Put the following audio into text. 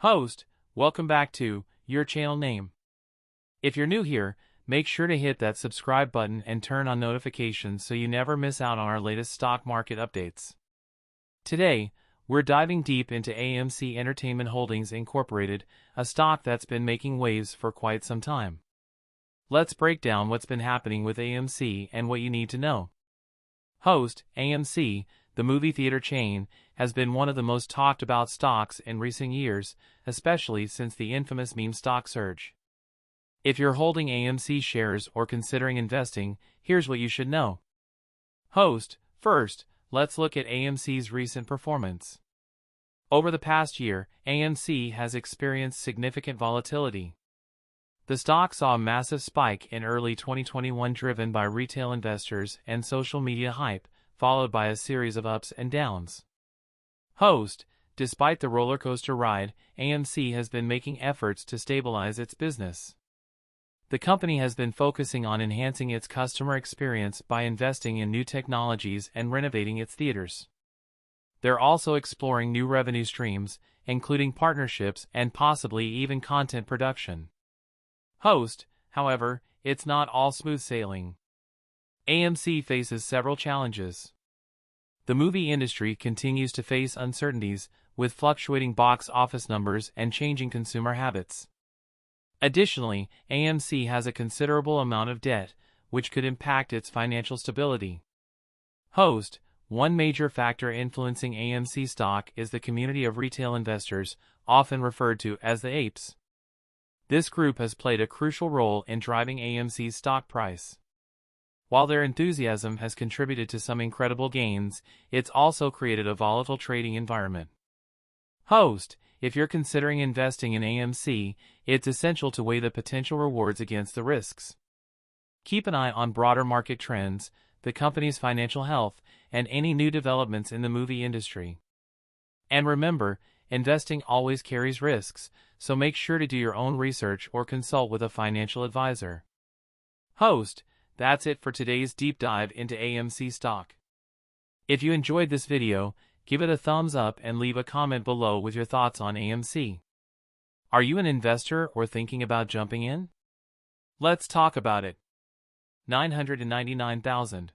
Host, welcome back to your channel name. If you're new here, make sure to hit that subscribe button and turn on notifications so you never miss out on our latest stock market updates. Today, we're diving deep into AMC Entertainment Holdings Incorporated, a stock that's been making waves for quite some time. Let's break down what's been happening with AMC and what you need to know. Host, AMC, the movie theater chain, has been one of the most talked about stocks in recent years, especially since the infamous meme stock surge. If you're holding AMC shares or considering investing, here's what you should know. Host, first, let's look at AMC's recent performance. Over the past year, AMC has experienced significant volatility. The stock saw a massive spike in early 2021 driven by retail investors and social media hype, followed by a series of ups and downs. Host, despite the roller coaster ride, AMC has been making efforts to stabilize its business. The company has been focusing on enhancing its customer experience by investing in new technologies and renovating its theaters. They're also exploring new revenue streams, including partnerships and possibly even content production. Host, however, it's not all smooth sailing. AMC faces several challenges. The movie industry continues to face uncertainties, with fluctuating box office numbers and changing consumer habits. Additionally, AMC has a considerable amount of debt, which could impact its financial stability. Host, one major factor influencing AMC stock is the community of retail investors, often referred to as the apes. This group has played a crucial role in driving AMC's stock price. While their enthusiasm has contributed to some incredible gains, it's also created a volatile trading environment. Host, if you're considering investing in AMC, it's essential to weigh the potential rewards against the risks. Keep an eye on broader market trends, the company's financial health, and any new developments in the movie industry. And remember, investing always carries risks, so make sure to do your own research or consult with a financial advisor. Host, that's it for today's deep dive into AMC stock. If you enjoyed this video, give it a thumbs up and leave a comment below with your thoughts on AMC. Are you an investor or thinking about jumping in? Let's talk about it. 999,000.